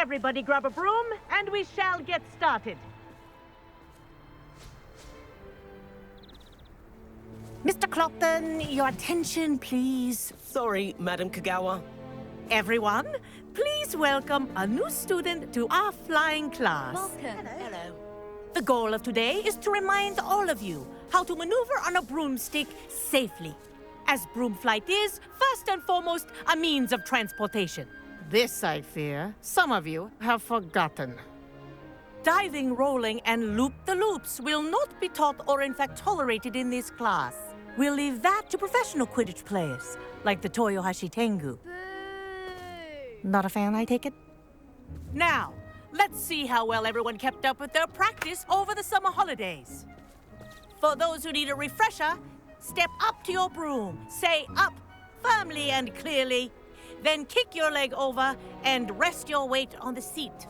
Everybody grab a broom, and we shall get started. Mr. Clopton, your attention, please. Sorry, Madam Kagawa. Everyone, please welcome a new student to our flying class. Welcome. Hello. The goal of today is to remind all of you how to maneuver on a broomstick safely, as broom flight is, first and foremost, a means of transportation. This, I fear, some of you have forgotten. Diving, rolling, and loop-the-loops will not be taught or in fact tolerated in this class. We'll leave that to professional Quidditch players, like the Toyohashi Tengu. Boo! Not a fan, I take it? Now, let's see how well everyone kept up with their practice over the summer holidays. For those who need a refresher, step up to your broom, say up firmly and clearly, then kick your leg over and rest your weight on the seat.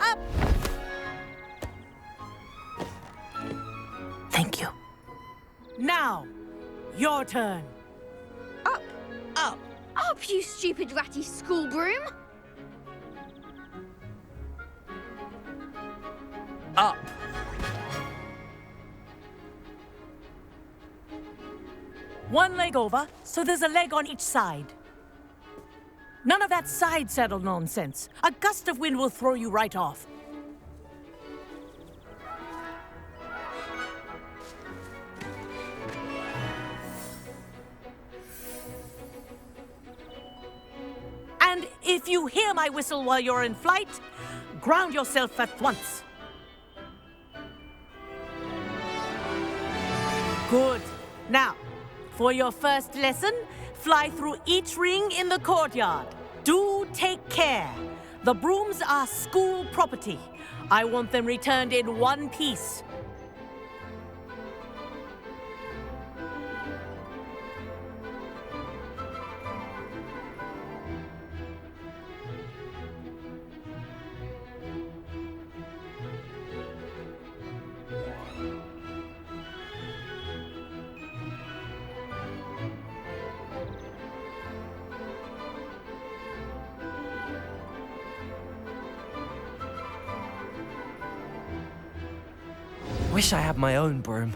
Up! Thank you. Now, your turn. Up! Up. Up, you stupid ratty school broom! Up. One leg over, so there's a leg on each side. None of that side saddle nonsense. A gust of wind will throw you right off. And if you hear my whistle while you're in flight, ground yourself at once. Good. Now, for your first lesson, fly through each ring in the courtyard. Do take care. The brooms are school property. I want them returned in one piece. Wish I had my own broom.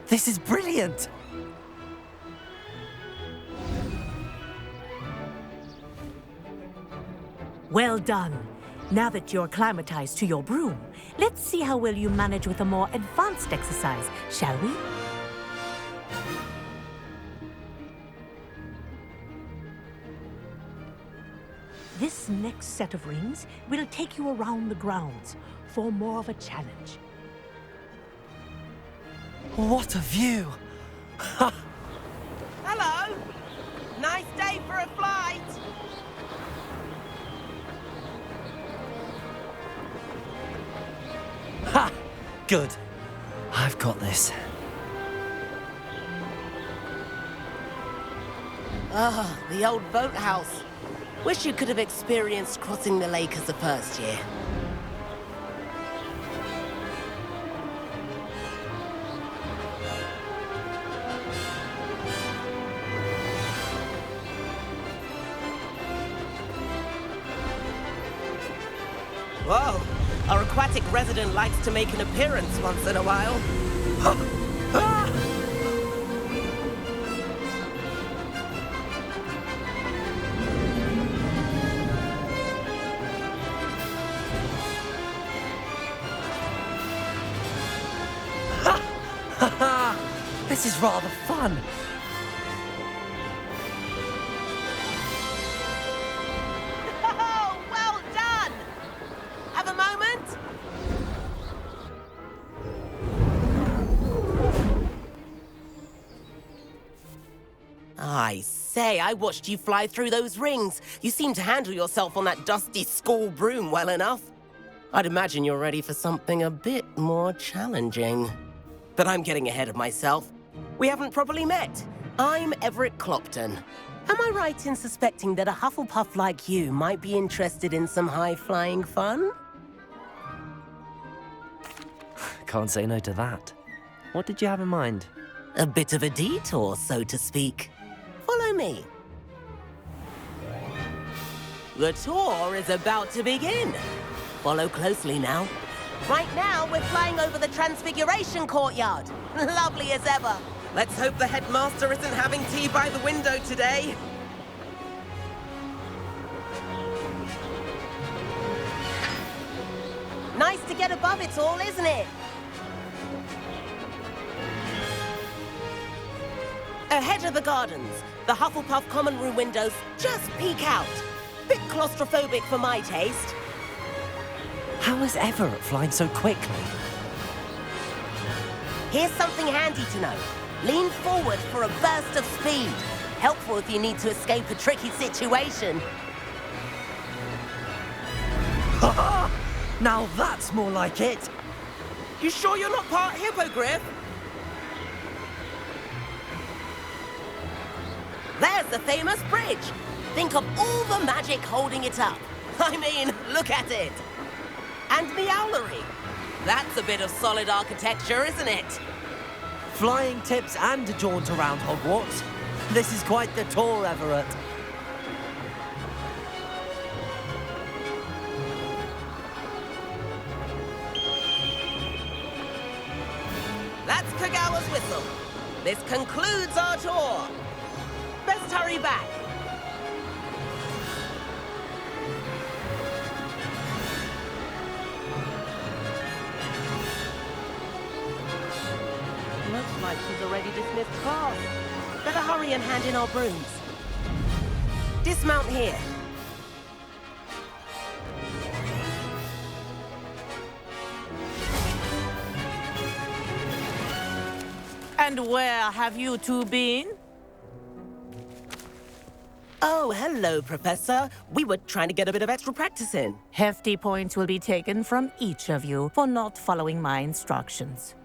This is brilliant! Well done. Now that you're acclimatized to your broom, let's see how well you manage with a more advanced exercise, shall we? This next set of rings will take you around the grounds for more of a challenge. What a view! Hello. Nice day for a flight. Ha! Good. I've got this. Ah, the old boathouse. Wish you could have experienced crossing the lake as a first year. Whoa, our aquatic resident likes to make an appearance once in a while. This is rather fun. Oh, well done! Have a moment? I say, I watched you fly through those rings. You seem to handle yourself on that dusty school broom well enough. I'd imagine you're ready for something a bit more challenging. But I'm getting ahead of myself. We haven't properly met. I'm Everett Clopton. Am I right in suspecting that a Hufflepuff like you might be interested in some high-flying fun? Can't say no to that. What did you have in mind? A bit of a detour, so to speak. Follow me. The tour is about to begin. Follow closely now. Right now, we're flying over the Transfiguration Courtyard. Lovely as ever. Let's hope the headmaster isn't having tea by the window today. Nice to get above it all, isn't it? Ahead of the gardens, the Hufflepuff common room windows just peek out. Bit claustrophobic for my taste. How is Everett flying so quickly? Here's something handy to know. Lean forward for a burst of speed. Helpful if you need to escape a tricky situation. Now that's more like it. You sure you're not part hippogriff? There's the famous bridge. Think of all the magic holding it up. I mean, look at it. And the owlery. That's a bit of solid architecture, isn't it? Flying tips and a jaunt around Hogwarts. This is quite the tour, Everett. That's Kagawa's whistle. This concludes our tour. Best hurry back. Looks like she's already dismissed class. Better hurry and hand in our brooms. Dismount here. And where have you two been? Oh, hello, Professor. We were trying to get a bit of extra practice in. Hefty points will be taken from each of you for not following my instructions.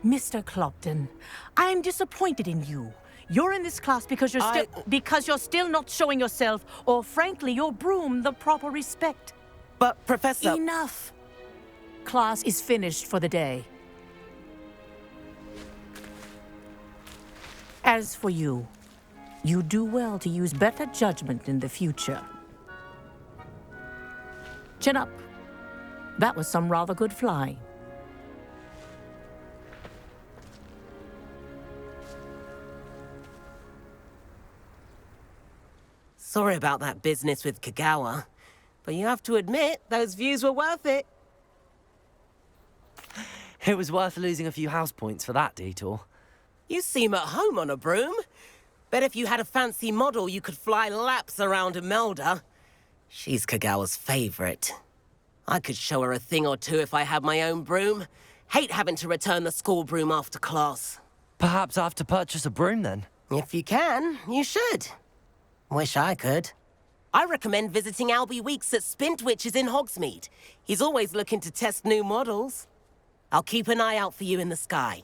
Mr. Clopton, I'm disappointed in you. You're in this class because you're still not showing yourself, or frankly, your broom, the proper respect. But, Professor... Enough. Class is finished for the day. As for you, you do well to use better judgment in the future. Chin up. That was some rather good flying. Sorry about that business with Kagawa, but you have to admit, those views were worth it. It was worth losing a few house points for that detour. You seem at home on a broom. Bet if you had a fancy model, you could fly laps around Imelda. She's Kagawa's favorite. I could show her a thing or two if I had my own broom. Hate having to return the school broom after class. Perhaps I have to purchase a broom then? If you can, you should. Wish I could. I recommend visiting Albie Weeks at Spintwitches in Hogsmeade. He's always looking to test new models. I'll keep an eye out for you in the sky.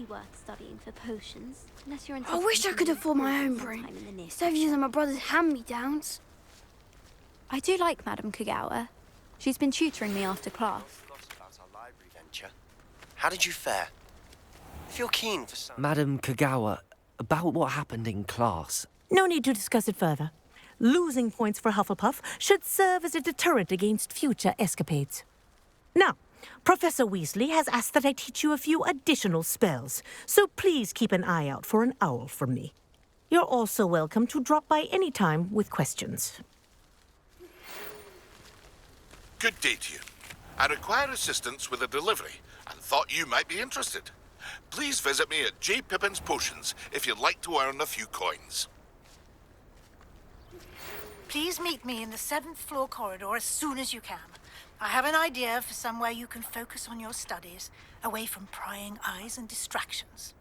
Worth studying for potions, unless you're I wish I could afford my own broom, instead of using my brother's hand-me-downs. I do like Madame Kagawa. She's been tutoring me after class. About our library venture. How did you fare? If you're keen for some... Madame Kagawa, about what happened in class. No need to discuss it further. Losing points for Hufflepuff should serve as a deterrent against future escapades. Now, Professor Weasley has asked that I teach you a few additional spells, so please keep an eye out for an owl from me. You're also welcome to drop by any time with questions. Good day to you. I require assistance with a delivery and thought you might be interested. Please visit me at J. Pippin's Potions if you'd like to earn a few coins. Please meet me in the 7th floor corridor as soon as you can. I have an idea for somewhere you can focus on your studies, away from prying eyes and distractions.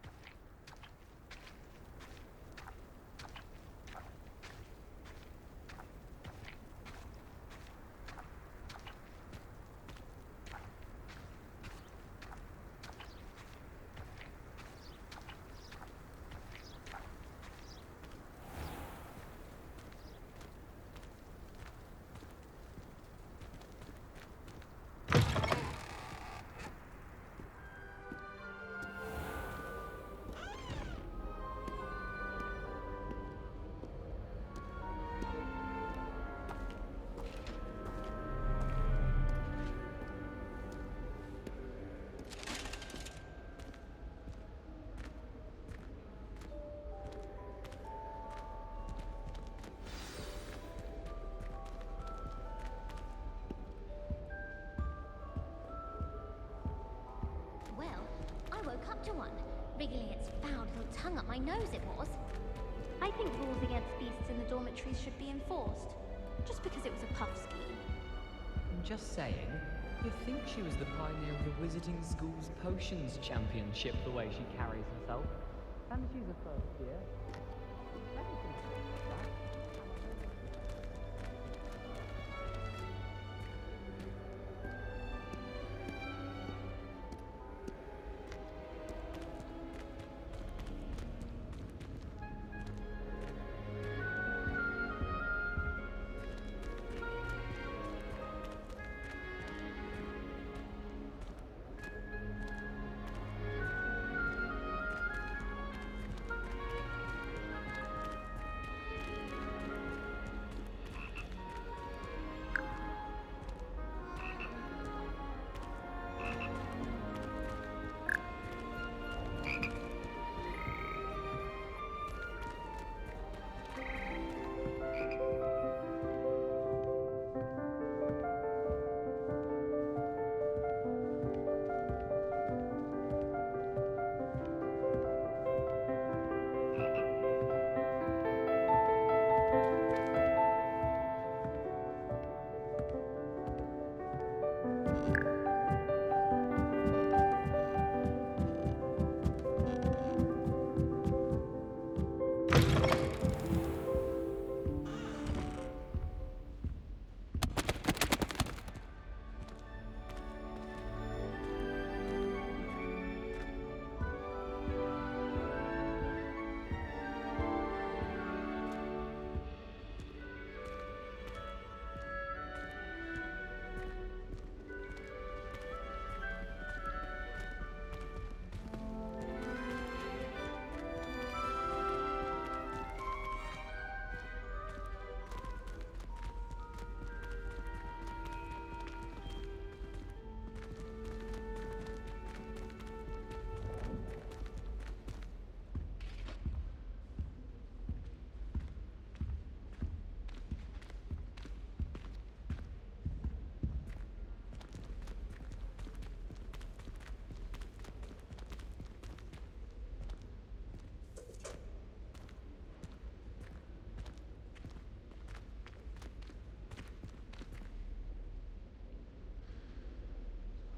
wiggling its foul little tongue up my nose, it was. I think rules against beasts in the dormitories should be enforced, just because it was a puff scheme. I'm just saying, you'd think she was the pioneer of the Wizarding School's Potions Championship the way she carries herself. And she's a first year.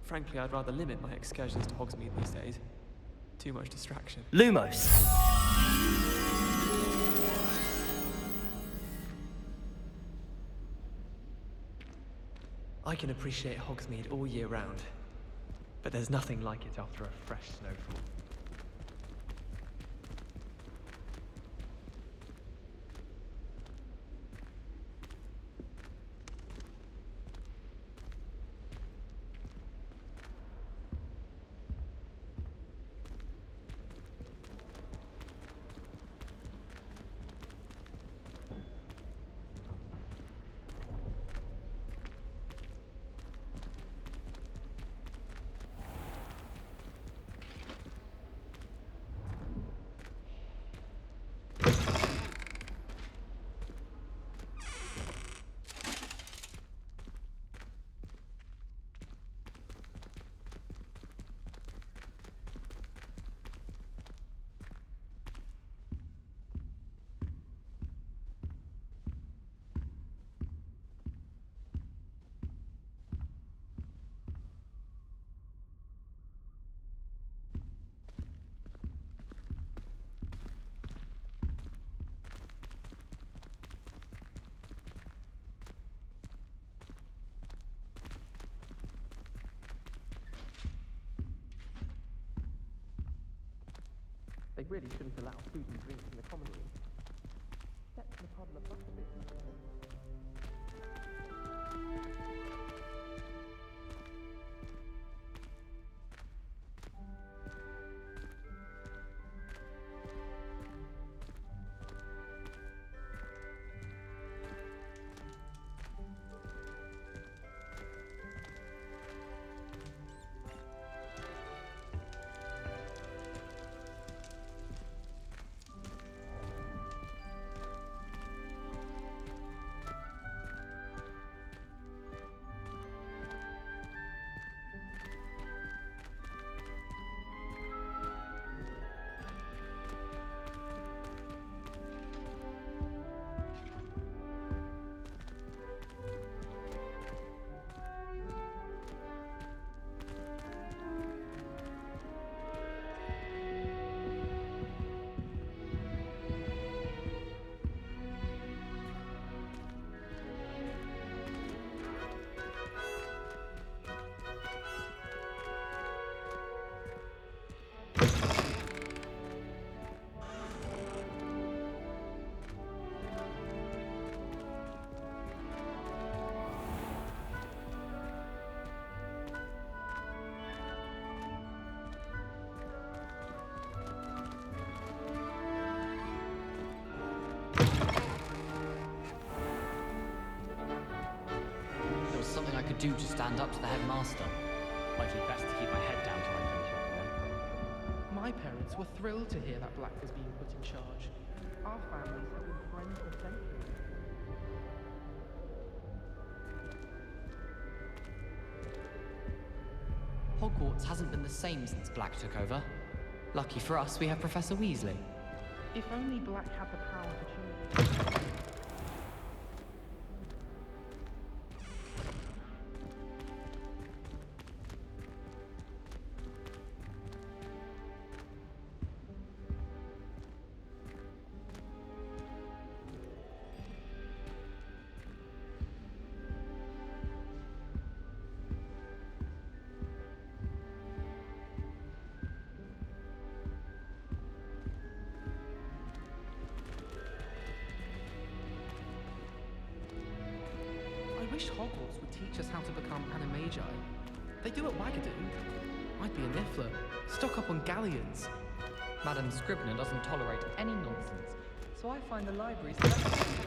Frankly, I'd rather limit my excursions to Hogsmeade these days. Too much distraction. Lumos. I can appreciate Hogsmeade all year round, but there's nothing like it after a fresh snowfall. They really shouldn't allow food and drink in the common room. Except in the puddle of butterbeer. could do to stand up to the headmaster. Likely best to keep my head down till I finish up then. My parents were thrilled to hear that Black was being put in charge. Our families have been friends for centuries. Hogwarts hasn't been the same since Black took over. Lucky for us, we have Professor Weasley. If only Black had the power to choose. I wish Hogwarts would teach us how to become animagi. They do at Wagadoo. I'd be a Niffler. Stock up on galleons. Madam Scribner doesn't tolerate any nonsense, so I find the library's the best education.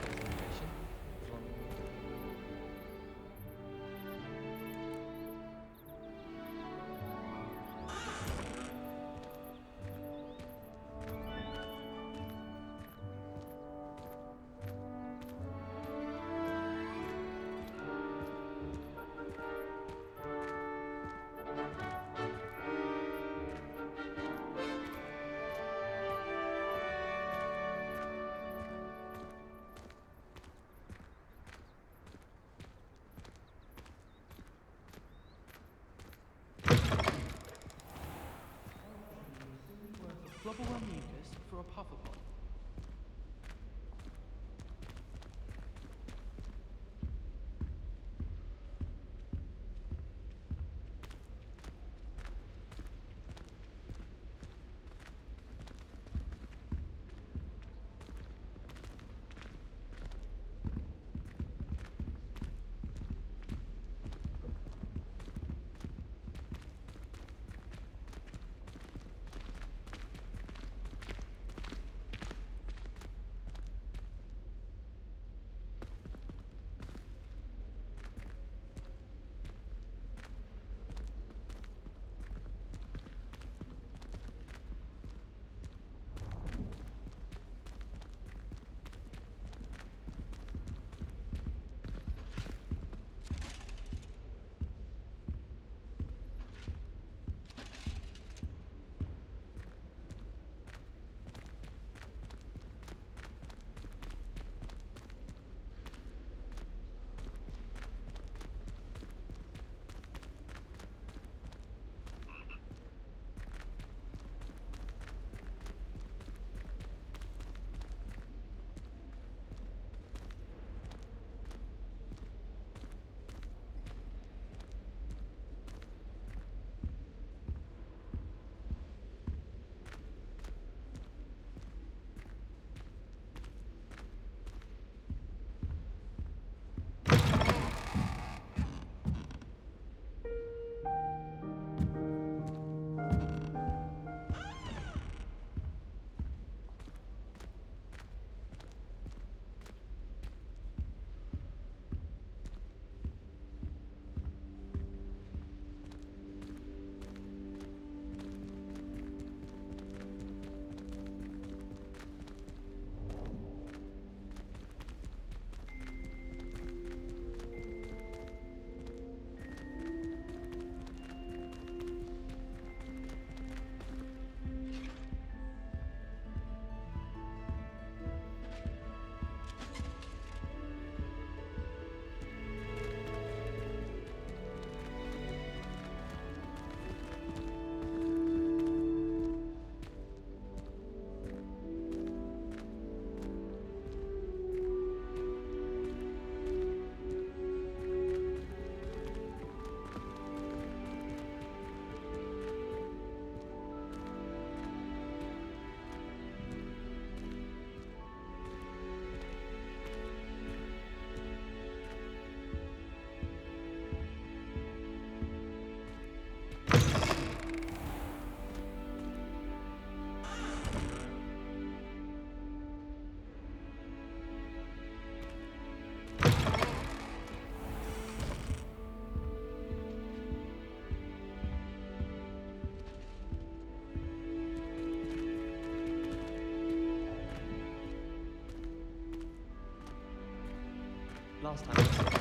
Last time I was especially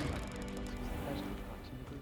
much in the group.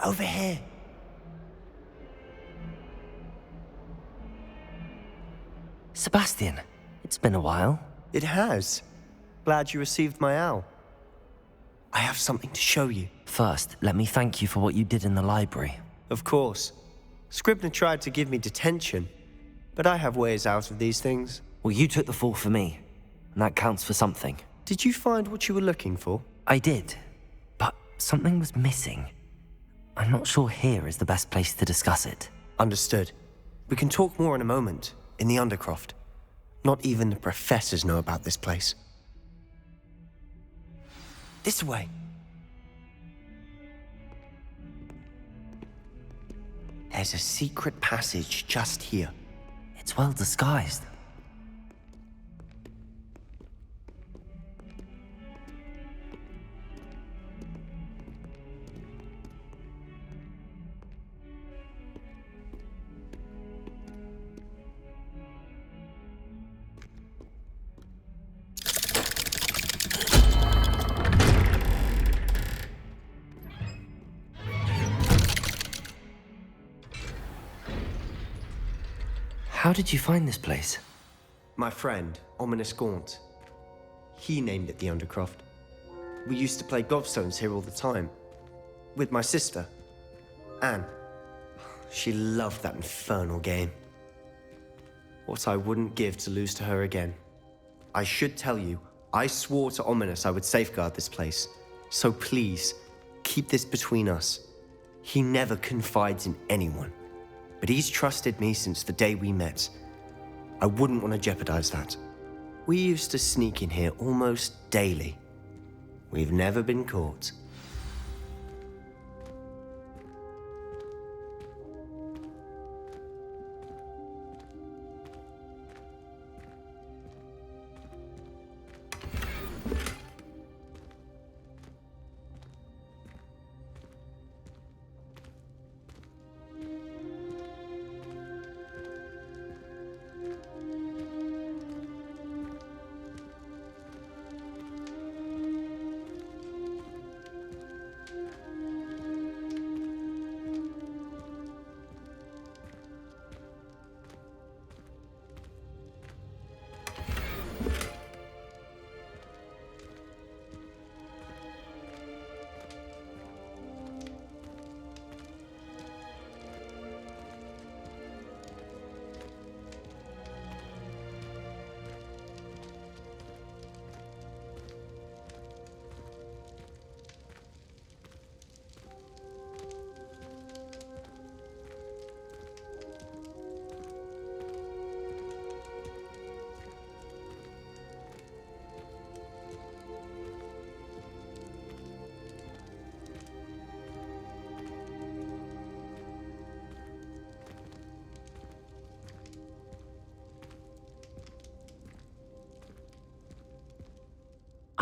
Over here. Sebastian, it's been a while. It has. Glad you received my owl. I have something to show you. First, let me thank you for what you did in the library. Of course. Scribner tried to give me detention, but I have ways out of these things. Well, you took the fall for me, and that counts for something. Did you find what you were looking for? I did, but something was missing. I'm not sure here is the best place to discuss it. Understood. We can talk more in a moment, in the Undercroft. Not even the professors know about this place. This way. There's a secret passage just here. It's well disguised. How did you find this place? My friend, Ominous Gaunt. He named it the Undercroft. We used to play gobstones here all the time. With my sister, Anne. She loved that infernal game. What I wouldn't give to lose to her again. I should tell you, I swore to Ominous I would safeguard this place. So please, keep this between us. He never confides in anyone. But he's trusted me since the day we met. I wouldn't want to jeopardize that. We used to sneak in here almost daily. We've never been caught.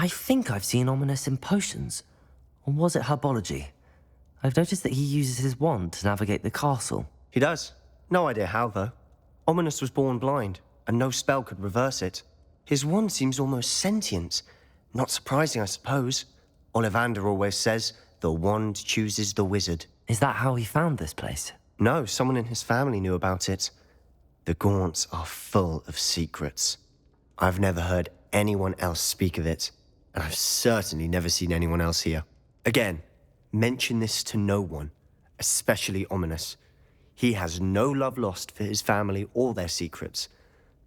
I think I've seen Ominous in potions. Or was it herbology? I've noticed that he uses his wand to navigate the castle. He does. No idea how, though. Ominous was born blind, and no spell could reverse it. His wand seems almost sentient. Not surprising, I suppose. Ollivander always says, the wand chooses the wizard. Is that how he found this place? No, someone in his family knew about it. The Gaunts are full of secrets. I've never heard anyone else speak of it, and I've certainly never seen anyone else here. Again, mention this to no one, especially Ominous. He has no love lost for his family or their secrets,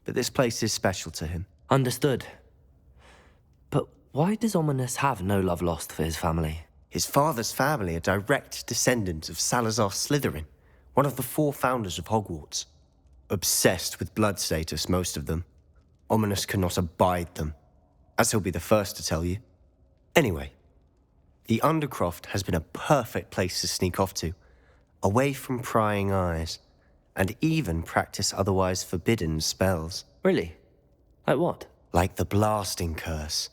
but this place is special to him. Understood. But why does Ominous have no love lost for his family? His father's family are direct descendants of Salazar Slytherin, one of the 4 founders of Hogwarts. Obsessed with blood status, most of them. Ominous cannot abide them, as he'll be the first to tell you. Anyway, the Undercroft has been a perfect place to sneak off to, away from prying eyes, and even practice otherwise forbidden spells. Really? Like what? Like the Blasting Curse.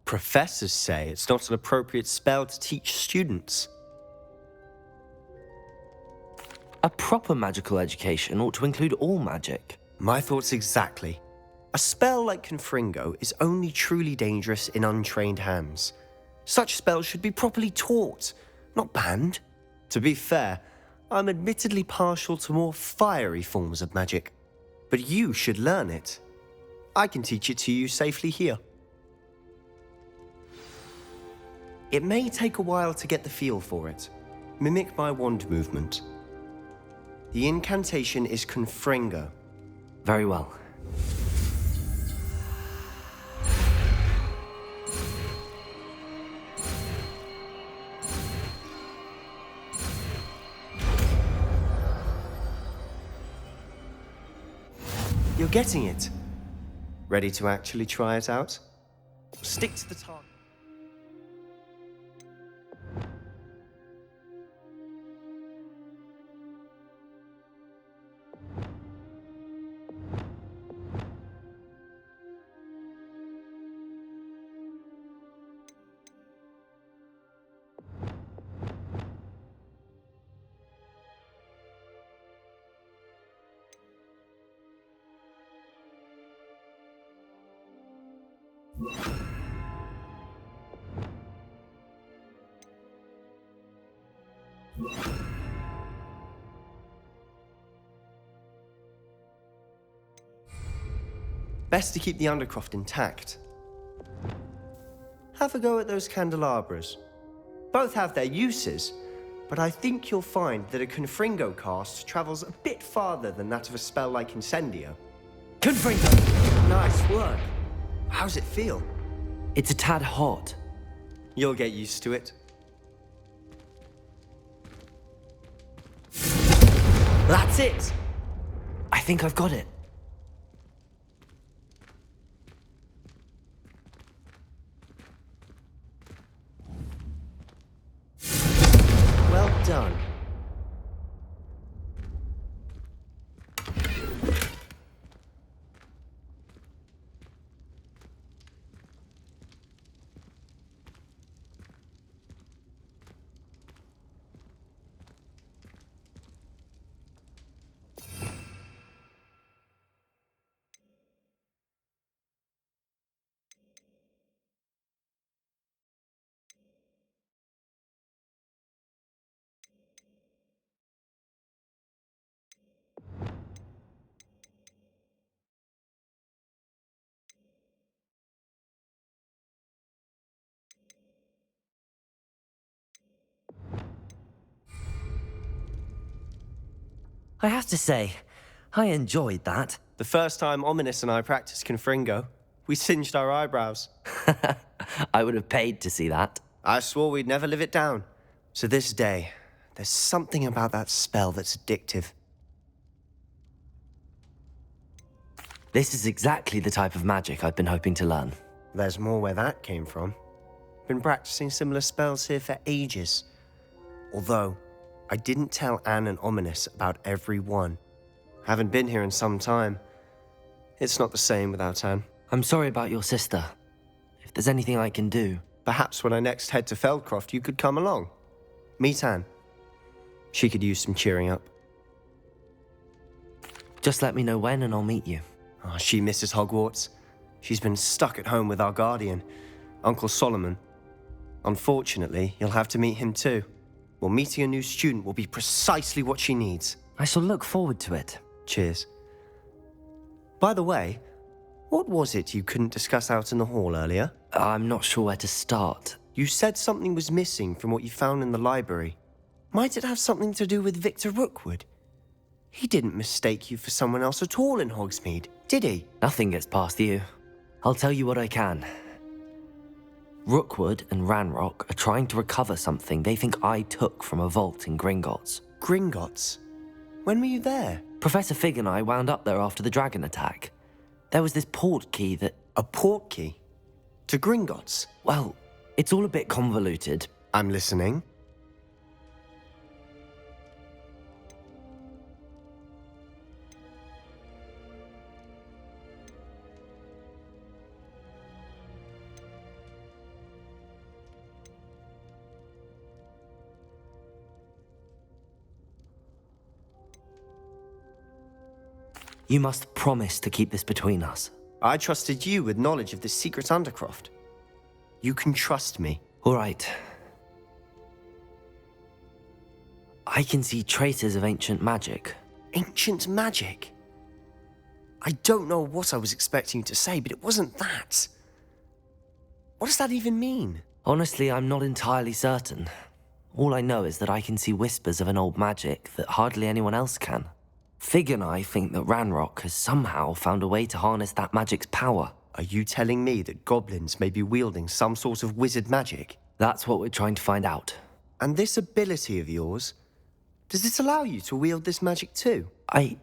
Professors say it's not an appropriate spell to teach students. A proper magical education ought to include all magic. My thoughts exactly. A spell like Confringo is only truly dangerous in untrained hands. Such spells should be properly taught, not banned. To be fair, I'm admittedly partial to more fiery forms of magic. But you should learn it. I can teach it to you safely here. It may take a while to get the feel for it. Mimic my wand movement. The incantation is Confringo. Very well. You're getting it. Ready to actually try it out? Stick to the target. Best to keep the Undercroft intact. Have a go at those candelabras. Both have their uses, but I think you'll find that a Confringo cast travels a bit farther than that of a spell like Incendio. Confringo! Nice work. How's it feel? It's a tad hot. You'll get used to it. That's it! I think I've got it. Well done. I have to say, I enjoyed that. The first time Ominous and I practiced Confringo, we singed our eyebrows. I would have paid to see that. I swore we'd never live it down. To this day, there's something about that spell that's addictive. This is exactly the type of magic I've been hoping to learn. There's more where that came from. Been practicing similar spells here for ages. Although, I didn't tell Anne and Ominous about every one. Haven't been here in some time. It's not the same without Anne. I'm sorry about your sister. If there's anything I can do... Perhaps when I next head to Feldcroft, you could come along. Meet Anne. She could use some cheering up. Just let me know when and I'll meet you. Oh, she misses Hogwarts. She's been stuck at home with our guardian, Uncle Solomon. Unfortunately, you'll have to meet him too. Well, meeting a new student will be precisely what she needs. I shall look forward to it. Cheers. By the way, what was it you couldn't discuss out in the hall earlier? I'm not sure where to start. You said something was missing from what you found in the library. Might it have something to do with Victor Rookwood? He didn't mistake you for someone else at all in Hogsmeade, did he? Nothing gets past you. I'll tell you what I can. Rookwood and Ranrock are trying to recover something they think I took from a vault in Gringotts. Gringotts? When were you there? Professor Fig and I wound up there after the dragon attack. There was this port key that... A port key? To Gringotts? Well, it's all a bit convoluted. I'm listening. You must promise to keep this between us. I trusted you with knowledge of the secret Undercroft. You can trust me. All right. I can see traces of ancient magic. Ancient magic? I don't know what I was expecting you to say, but it wasn't that. What does that even mean? Honestly, I'm not entirely certain. All I know is that I can see whispers of an old magic that hardly anyone else can. Fig and I think that Ranrock has somehow found a way to harness that magic's power. Are you telling me that goblins may be wielding some sort of wizard magic? That's what we're trying to find out. And this ability of yours, does it allow you to wield this magic too? I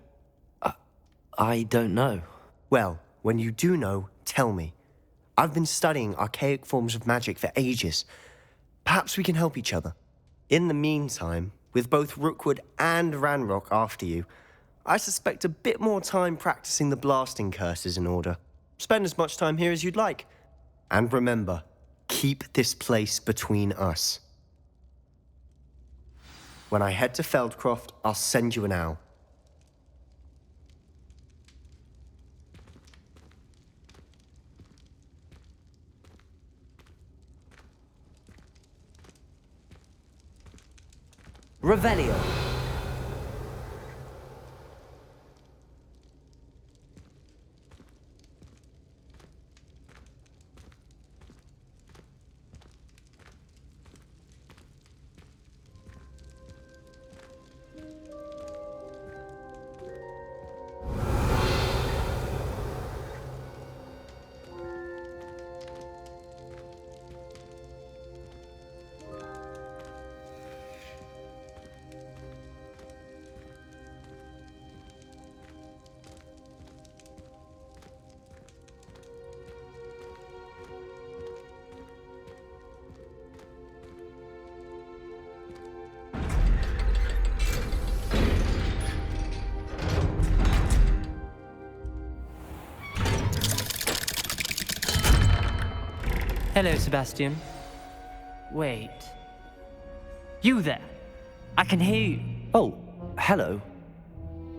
don't know. Well, when you do know, tell me. I've been studying archaic forms of magic for ages. Perhaps we can help each other. In the meantime, with both Rookwood and Ranrock after you, I suspect a bit more time practicing the blasting curse is in order. Spend as much time here as you'd like. And remember, keep this place between us. When I head to Feldcroft, I'll send you an owl. Revelio. Hello, Sebastian. Wait. You there? I can hear you. Oh, hello.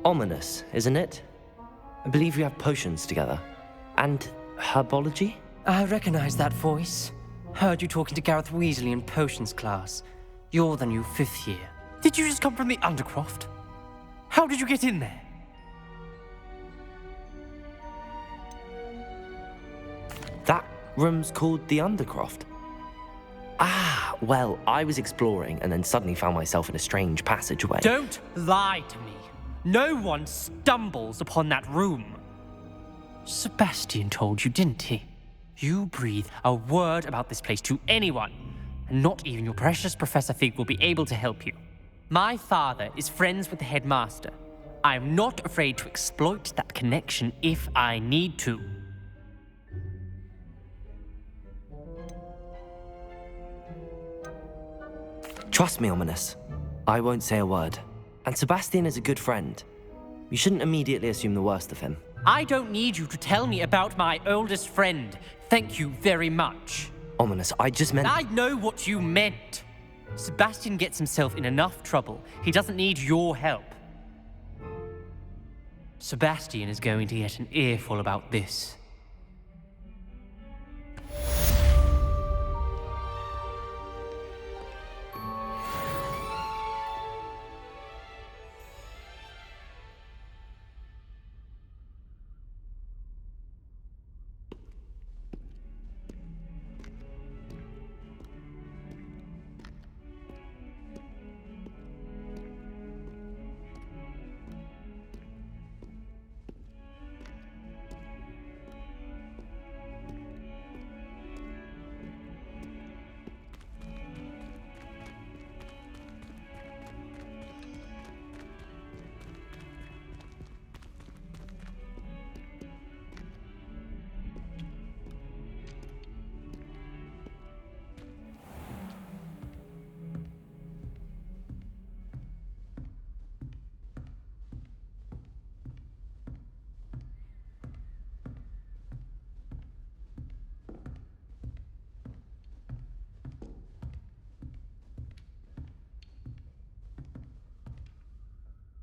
Ominous, isn't it? I believe we have potions together. And herbology? I recognize that voice. Heard you talking to Gareth Weasley in potions class. You're the new 5th year. Did you just come from the Undercroft? How did you get in there? That room's called the Undercroft. Ah, well, I was exploring and then suddenly found myself in a strange passageway. Don't lie to me. No one stumbles upon that room. Sebastian told you, didn't he? You breathe a word about this place to anyone, and not even your precious Professor Fig will be able to help you. My father is friends with the headmaster. I am not afraid to exploit that connection if I need to. Trust me, Ominous. I won't say a word. And Sebastian is a good friend. You shouldn't immediately assume the worst of him. I don't need you to tell me about my oldest friend. Thank you very much. Ominous, I just meant... I know what you meant. Sebastian gets himself in enough trouble. He doesn't need your help. Sebastian is going to get an earful about this.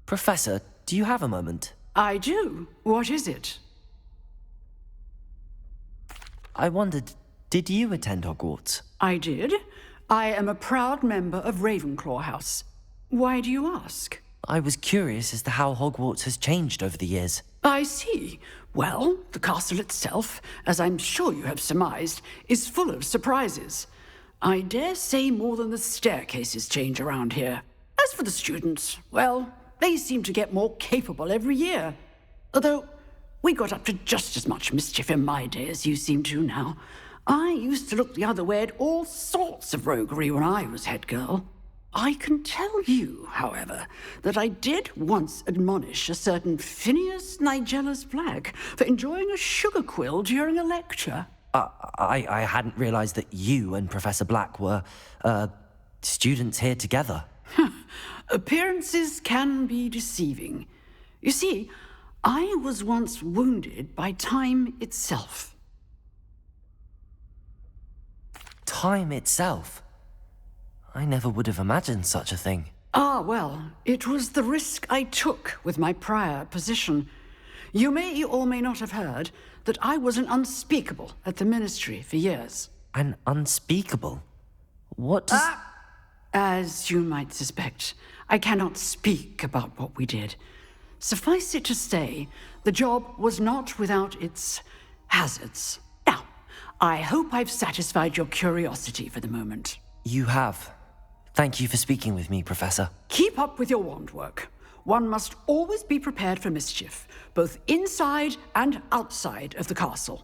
Professor, do you have a moment? I do. What is it? I wondered, did you attend Hogwarts? I did. I am a proud member of Ravenclaw House. Why do you ask? I was curious as to how Hogwarts has changed over the years. I see. Well, the castle itself, as I'm sure you have surmised, is full of surprises. I dare say more than the staircases change around here. As for the students, well, they seem to get more capable every year. Although, we got up to just as much mischief in my day as you seem to now. I used to look the other way at all sorts of roguery when I was head girl. I can tell you, however, that I did once admonish a certain Phineas Nigellus Black for enjoying a sugar quill during a lecture. I hadn't realized that you and Professor Black were, students here together. Appearances can be deceiving. You see, I was once wounded by time itself. Time itself? I never would have imagined such a thing. Ah, well, it was the risk I took with my prior position. You may or may not have heard that I was an unspeakable at the Ministry for years. An unspeakable? What does... As you might suspect, I cannot speak about what we did. Suffice it to say, the job was not without its hazards. Now, I hope I've satisfied your curiosity for the moment. You have. Thank you for speaking with me, Professor. Keep up with your wand work. One must always be prepared for mischief, both inside and outside of the castle.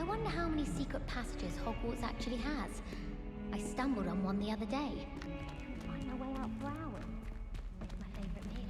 I wonder how many secret passages Hogwarts actually has. I stumbled on one the other day. I can find my way out for hours. It's my favorite meal.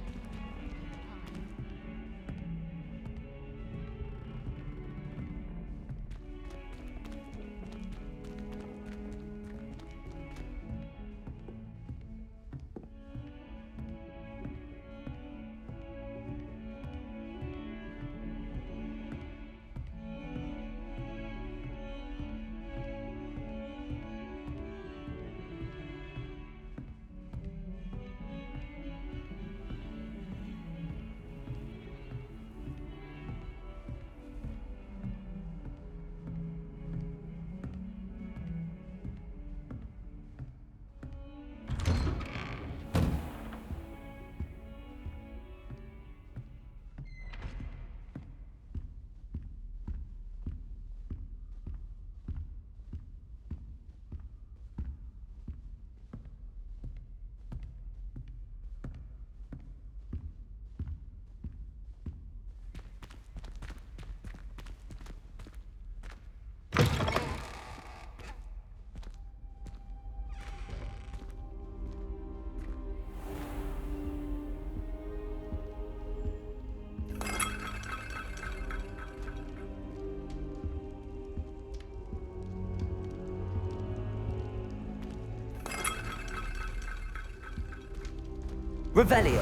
Revelio.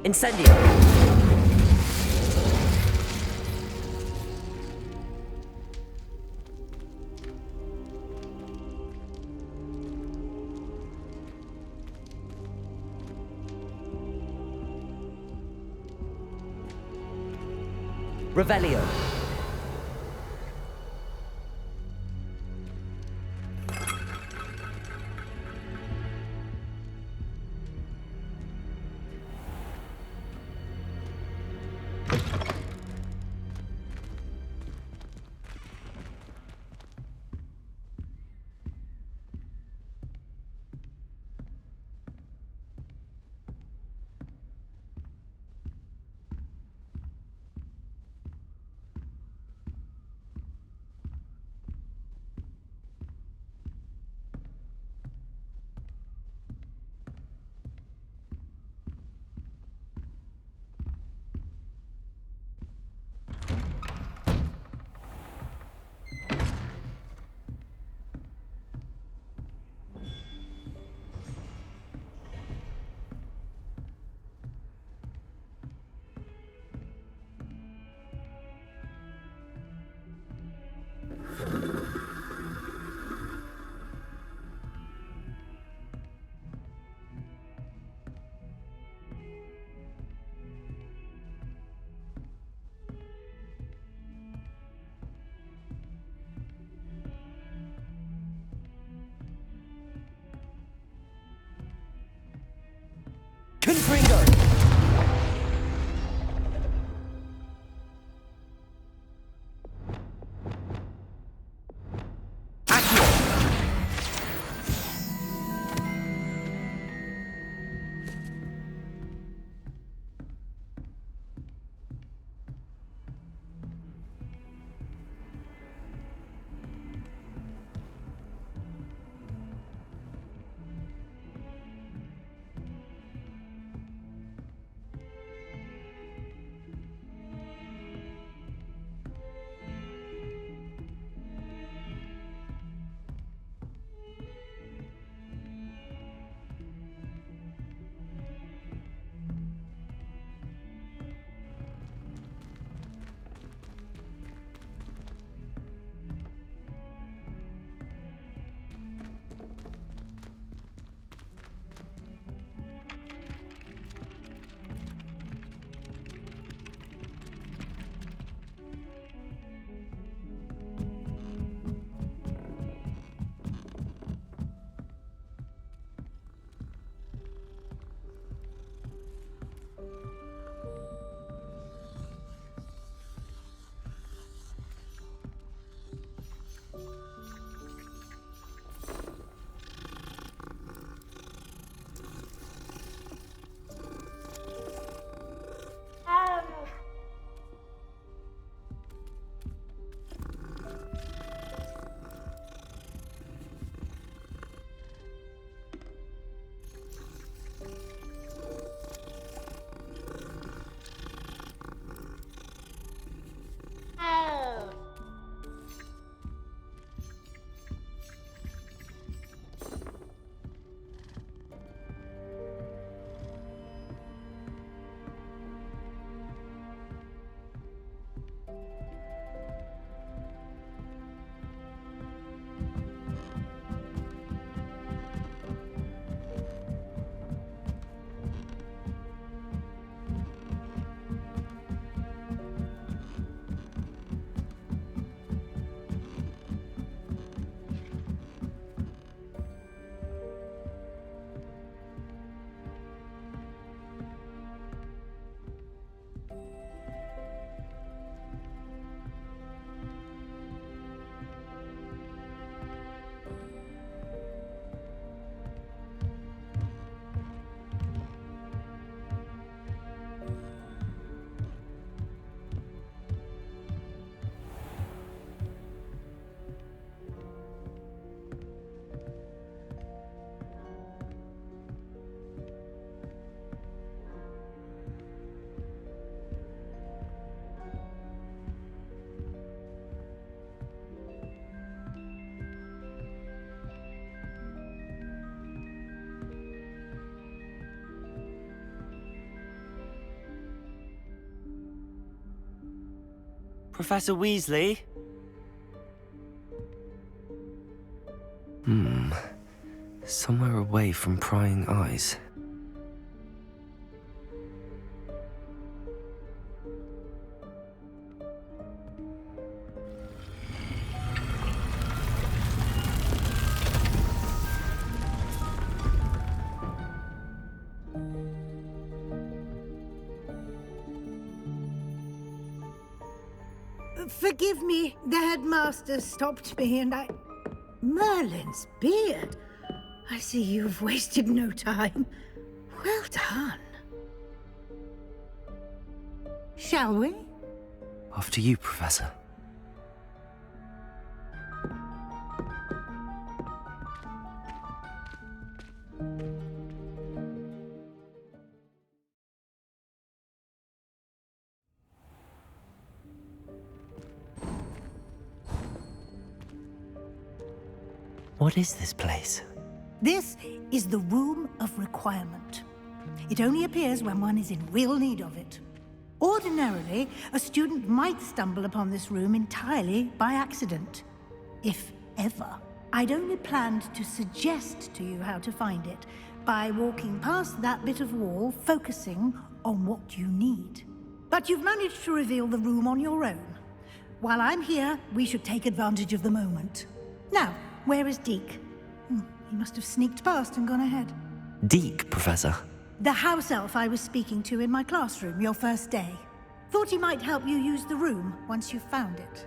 Incendio. Revelio. Professor Weasley? Somewhere away from prying eyes. Forgive me, the headmaster stopped me and I... Merlin's beard. I see you've wasted no time. Well done. Shall we? After you, Professor. What is this place? This is the Room of Requirement. It only appears when one is in real need of it. Ordinarily, a student might stumble upon this room entirely by accident. If ever. I'd only planned to suggest to you how to find it by walking past that bit of wall, focusing on what you need. But you've managed to reveal the room on your own. While I'm here, we should take advantage of the moment. Now, where is Deke? He must have sneaked past and gone ahead. Deke, Professor. The house elf I was speaking to in my classroom your first day. Thought he might help you use the room once you found it.